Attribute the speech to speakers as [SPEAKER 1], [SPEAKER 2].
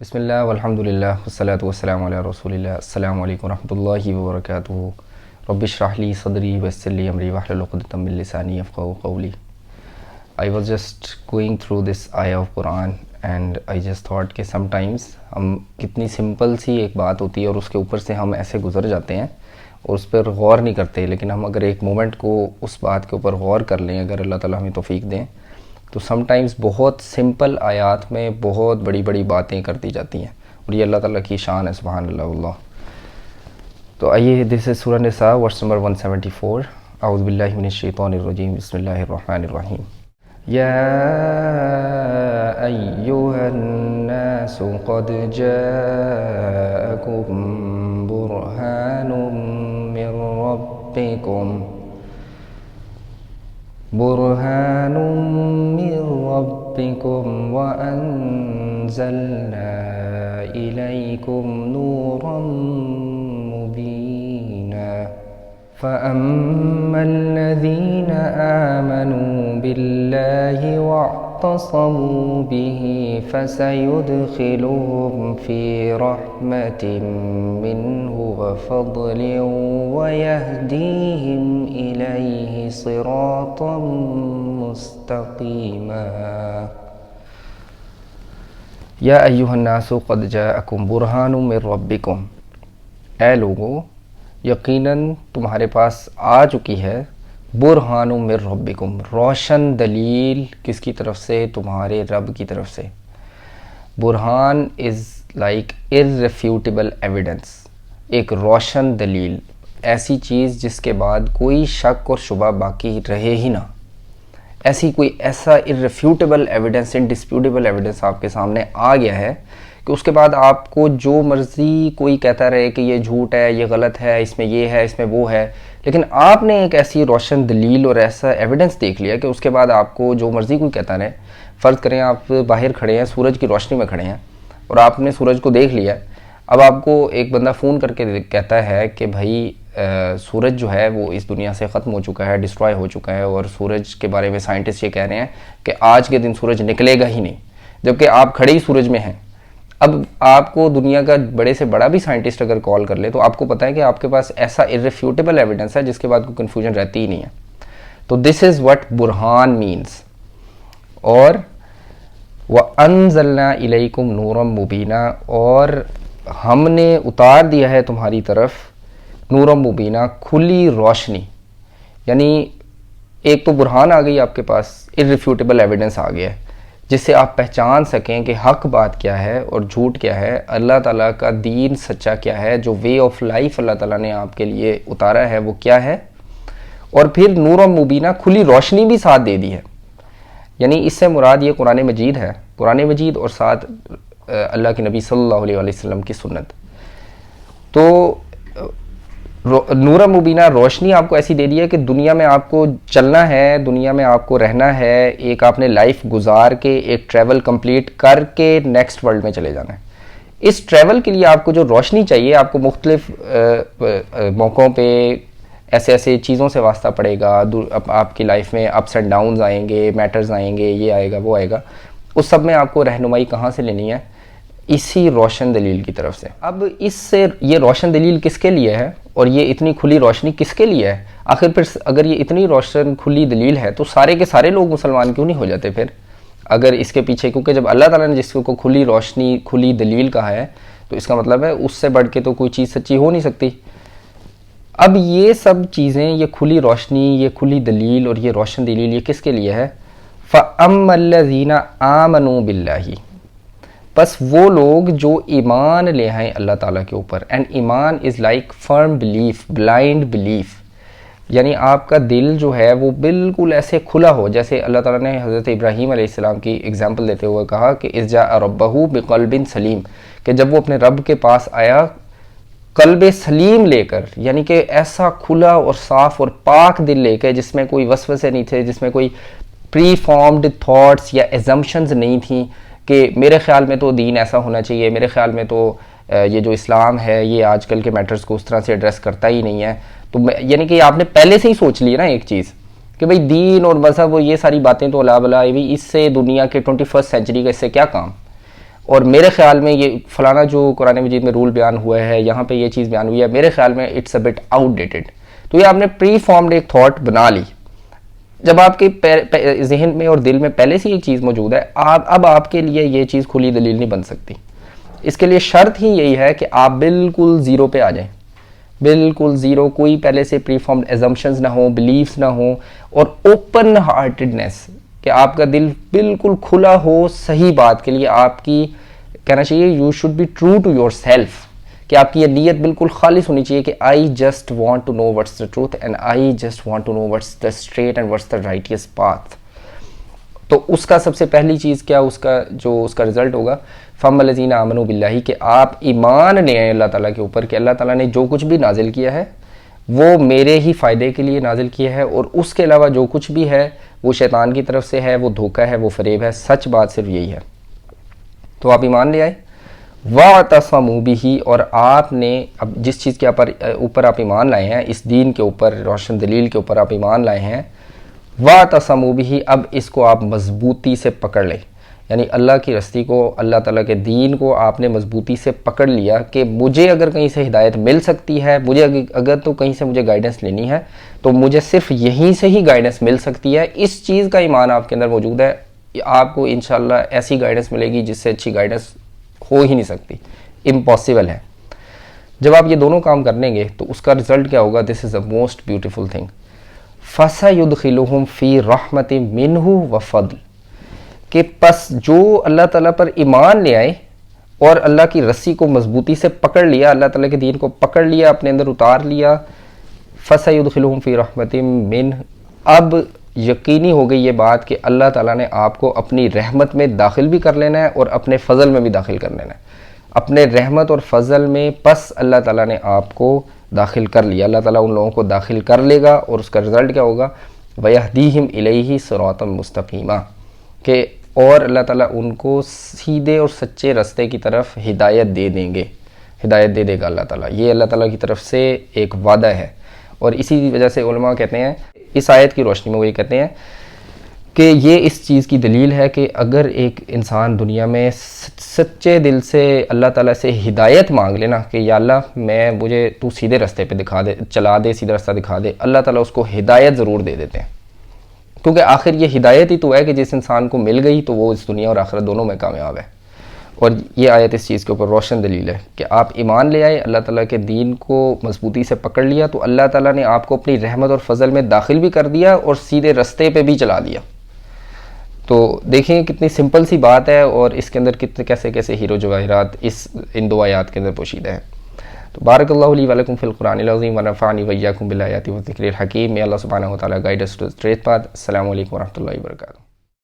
[SPEAKER 1] بسم اللہ والحمد للہ والصلاة والسلام علی رسول اللہ. السلام علیکم ورحمۃ اللہ وبرکاتہ. رب اشرح لی صدری ویسر لی امری واحلل عقدۃ من لسانی یفقہوا قولی. I was just going through this ayah of Quran and I just thought کہ sometimes ہم کتنی سمپل سی ایک بات ہوتی ہے اور اس کے اوپر سے ہم ایسے گزر جاتے ہیں اور اس پر غور نہیں کرتے، لیکن ہم اگر ایک مومنٹ کو اس بات کے اوپر غور کر لیں، اگر اللہ تعالیٰ ہمیں توفیق دیں، تو سم ٹائمز بہت سمپل آیات میں بہت بڑی بڑی باتیں کر دی جاتی ہیں، اور یہ اللہ تعالیٰ کی شان ہے. سبحان اللہ اللہ. تو آئیے، دس از سورہ نساء ورس نمبر 174. اعوذ باللہ من الشیطان الرجیم. بسم اللہ الرحمن الرحیم. یا ایہا الناس قد جاءکم برہان من ربکم وَأَنزَلْنَا إِلَيْكُمْ نُورًا مُبِينًا. فَأَمَّا الَّذِينَ آمَنُوا بِاللَّهِ وَاعْتَصَمُوا بِهِ فَسَيُدْخِلُهُمْ فِي رَحْمَةٍ مِّنْهُ وَفَضْلٍ وَيَهْدِيهِمْ إِلَيْهِ صِرَاطًا مُسْتَقِيمًا. یا ایہا الناس قد جاءکم برہان من ربکم. اے لوگو، یقیناً تمہارے پاس آ چکی ہے برہان من ربکم، روشن دلیل. کس کی طرف سے؟ تمہارے رب کی طرف سے. برہان از لائک irrefutable ایویڈنس، ایک روشن دلیل، ایسی چیز جس کے بعد کوئی شک اور شبہ باقی رہے ہی نہ. ایسا irrefutable ایویڈنس، انڈسپیوٹیبل ایویڈنس آپ کے سامنے آ گیا ہے کہ اس کے بعد آپ کو جو مرضی کوئی کہتا رہے کہ یہ جھوٹ ہے، یہ غلط ہے، اس میں یہ ہے، اس میں وہ ہے، لیکن آپ نے ایک ایسی روشن دلیل اور ایسا ایویڈنس دیکھ لیا کہ اس کے بعد آپ کو جو مرضی کوئی کہتا رہے. فرض کریں آپ باہر کھڑے ہیں، سورج کی روشنی میں کھڑے ہیں اور آپ نے سورج کو دیکھ لیا. اب آپ کو ایک بندہ فون کر کے کہتا ہے کہ بھائی سورج جو ہے وہ اس دنیا سے ختم ہو چکا ہے، ڈسٹرائے ہو چکا ہے، اور سورج کے بارے میں سائنٹسٹ یہ کہہ رہے ہیں کہ آج کے دن سورج نکلے گا ہی نہیں، جبکہ آپ کھڑے ہی سورج میں ہیں. اب آپ کو دنیا کا بڑے سے بڑا بھی سائنٹسٹ اگر کال کر لے تو آپ کو پتہ ہے کہ آپ کے پاس ایسا irrefutable ایویڈنس ہے جس کے بعد کوئی کنفیوژن رہتی ہی نہیں ہے. تو دس از وٹ برہان مینس. اور وَأَنزَلْنَا إِلَيْكُمْ نُورًا مُبِينًا، اور ہم نے اتار دیا ہے تمہاری طرف نورًا مبینہ، کھلی روشنی. یعنی ایک تو برہان آ گئی آپ کے پاس، irrefutable ایویڈنس آ گیا ہے جس سے آپ پہچان سکیں کہ حق بات کیا ہے اور جھوٹ کیا ہے، اللہ تعالیٰ کا دین سچا کیا ہے، جو وے آف لائف اللہ تعالیٰ نے آپ کے لیے اتارا ہے وہ کیا ہے. اور پھر نورًا مبینہ، کھلی روشنی بھی ساتھ دے دی ہے. یعنی اس سے مراد یہ قرآن مجید ہے، قرآن مجید اور ساتھ اللہ کے نبی صلی اللہ علیہ وسلم کی سنت. تو نورًا مبینہ، روشنی آپ کو ایسی دے دی ہے کہ دنیا میں آپ کو چلنا ہے، دنیا میں آپ کو رہنا ہے، ایک آپ نے لائف گزار کے ایک ٹریول کمپلیٹ کر کے نیکسٹ ورلڈ میں چلے جانا ہے. اس ٹریول کے لیے آپ کو جو روشنی چاہیے، آپ کو مختلف موقعوں پہ ایسے چیزوں سے واسطہ پڑے گا. آپ کی لائف میں اپس اینڈ ڈاؤنز آئیں گے، میٹرز آئیں گے، یہ آئے گا وہ آئے گا. اس سب میں آپ کو رہنمائی کہاں سے لینی ہے؟ اسی روشن دلیل کی طرف سے. اب اس سے یہ روشن دلیل کس کے لیے ہے اور یہ اتنی کھلی روشنی کس کے لیے ہے؟ آخر پھر اگر یہ اتنی روشن کھلی دلیل ہے تو سارے کے سارے لوگ مسلمان کیوں نہیں ہو جاتے پھر؟ اگر اس کے پیچھے، کیونکہ جب اللہ تعالیٰ نے جس کو کھلی روشنی، کھلی دلیل کہا ہے تو اس کا مطلب ہے اس سے بڑھ کے تو کوئی چیز سچی ہو نہیں سکتی. اب یہ سب چیزیں، یہ کھلی روشنی، یہ کھلی دلیل اور یہ روشن دلیل، یہ کس کے لیے ہے؟ فَأَمَّا الَّذِينَ آمَنُوا بِاللَّهِ، بس وہ لوگ جو ایمان لے آئیں اللہ تعالیٰ کے اوپر. اینڈ ایمان is like firm belief, blind belief. یعنی آپ کا دل جو ہے وہ بالکل ایسے کھلا ہو، جیسے اللہ تعالیٰ نے حضرت ابراہیم علیہ السلام کی اگزامپل دیتے ہوئے کہا کہ اذ جاء ربہ بقلب سلیم، کہ جب وہ اپنے رب کے پاس آیا قلب سلیم لے کر، یعنی کہ ایسا کھلا اور صاف اور پاک دل لے کے جس میں کوئی وسوسے نہیں تھے، جس میں کوئی پری فارمڈ تھاٹس یا ایزمپشنز نہیں تھیں کہ میرے خیال میں تو دین ایسا ہونا چاہیے، میرے خیال میں تو یہ جو اسلام ہے یہ آج کل کے میٹرز کو اس طرح سے ایڈریس کرتا ہی نہیں ہے. تو یعنی کہ آپ نے پہلے سے ہی سوچ لی نا ایک چیز کہ بھئی دین اور مذہب اور یہ ساری باتیں تو لا بلا، اس سے دنیا کے 21 سینچری کا اس سے کیا کام. اور میرے خیال میں یہ فلانا جو قرآن مجید میں رول بیان ہوا ہے، یہاں پہ یہ چیز بیان ہوئی ہے، میرے خیال میں it's a bit outdated. تو یہ آپ نے پری فارمڈ ایک تھاٹ بنا لی. جب آپ کے ذہن میں اور دل میں پہلے سے یہ چیز موجود ہے، اب آپ کے لیے یہ چیز کھلی دلیل نہیں بن سکتی. اس کے لیے شرط ہی یہی ہے کہ آپ بالکل زیرو پہ آ جائیں، بالکل زیرو، کوئی پہلے سے پری فارمڈ ایزمپشنز نہ ہوں، بلیفز نہ ہوں، اور اوپن ہارٹڈنیس، کہ آپ کا دل بالکل کھلا ہو صحیح بات کے لیے. آپ کی کہنا چاہیے you should be true to yourself, کہ آپ کی یہ نیت بالکل خالص ہونی چاہیے کہ I just want to know what's the truth and I just want to know what's the straight and what's the righteous path. تو اس کا سب سے پہلی چیز کیا، اس کا رزلٹ ہوگا فَمَّ الَّذِينَ آمَنُوا بِاللَّهِ، کہ آپ ایمان لے آئیں اللہ تعالیٰ کے اوپر، کہ اللہ تعالیٰ نے جو کچھ بھی نازل کیا ہے وہ میرے ہی فائدے کے لیے نازل کیا ہے، اور اس کے علاوہ جو کچھ بھی ہے وہ شیطان کی طرف سے ہے، وہ دھوکہ ہے، وہ فریب ہے. سچ بات صرف یہی ہے. تو آپ ایمان لے آئے. وَاعْتَصَمُوا بِهِ، اور آپ نے اب جس چیز کے اوپر آپ ایمان لائے ہیں، اس دین کے اوپر، روشن دلیل کے اوپر آپ ایمان لائے ہیں، وَاعْتَصَمُوا بِهِ، اب اس کو آپ مضبوطی سے پکڑ لیں. یعنی اللہ کی رستی کو، اللہ تعالیٰ کے دین کو آپ نے مضبوطی سے پکڑ لیا کہ مجھے اگر کہیں سے ہدایت مل سکتی ہے، مجھے اگر تو کہیں سے مجھے گائیڈنس لینی ہے تو مجھے صرف یہیں سے ہی گائیڈنس مل سکتی ہے. اس چیز کا ایمان آپ کے اندر موجود ہے، آپ کو انشاءاللہ ایسی گائیڈنس ملے گی جس سے اچھی گائیڈنس ہو ہی نہیں سکتی، امپاسبل ہے. جب آپ یہ دونوں کام کر لیں گے تو اس کا رزلٹ کیا ہوگا؟ دس از اے موسٹ بیوٹیفل تھنگ. فَسَيُدْخِلُهُمْ فِي رَحْمَةٍ مِّنْهُ وَفَضْلٍ، کہ پس جو اللہ تعالیٰ پر ایمان لے آئے اور اللہ کی رسی کو مضبوطی سے پکڑ لیا، اللہ تعالیٰ کے دین کو پکڑ لیا، اپنے اندر اتار لیا، فَسَيُدْخِلُهُمْ فِي رَحْمَةٍ مِّنْهُ، اب یقینی ہو گئی یہ بات کہ اللہ تعالیٰ نے آپ کو اپنی رحمت میں داخل بھی کر لینا ہے اور اپنے فضل میں بھی داخل کر لینا ہے. اپنے رحمت اور فضل میں پس اللہ تعالیٰ نے آپ کو داخل کر لیا، اللہ تعالیٰ ان لوگوں کو داخل کر لے گا، اور اس کا رزلٹ کیا ہوگا؟ وَيَهْدِيهِمْ إِلَيْهِ صِرَاطًا مُسْتَقِيمًا، کہ اور اللہ تعالیٰ ان کو سیدھے اور سچے راستے کی طرف ہدایت دے دیں گے، ہدایت دے دے گا اللہ تعالیٰ. یہ اللہ تعالیٰ کی طرف سے ایک وعدہ ہے. اور اسی وجہ سے علماء کہتے ہیں، اس آیت کی روشنی میں وہ یہ کہتے ہیں کہ یہ اس چیز کی دلیل ہے کہ اگر ایک انسان دنیا میں سچے دل سے اللہ تعالیٰ سے ہدایت مانگ لینا کہ یا اللہ مجھے تو سیدھے راستے پہ دکھا دے، چلا دے، سیدھا راستہ دکھا دے، اللہ تعالیٰ اس کو ہدایت ضرور دے دیتے ہیں. کیونکہ آخر یہ ہدایت ہی تو ہے کہ جس انسان کو مل گئی تو وہ اس دنیا اور آخرت دونوں میں کامیاب ہے. اور یہ آیت اس چیز کے اوپر روشن دلیل ہے کہ آپ ایمان لے آئے، اللہ تعالیٰ کے دین کو مضبوطی سے پکڑ لیا تو اللہ تعالیٰ نے آپ کو اپنی رحمت اور فضل میں داخل بھی کر دیا اور سیدھے راستے پہ بھی چلا دیا. تو دیکھیں کتنی سمپل سی بات ہے، اور اس کے اندر کتنے کیسے ہیرو جواہرات ان دو آیات کے اندر پوشیدہ ہیں. تو بارک اللہ لی ولکم فی القرآن العظیم ونفعنی وإیاکم بالآیات والذکر الحکیم. may Allah subhanahu wa ta'ala guide us to the straight path. السلام علیکم ورحمۃ اللہ وبرکاتہ.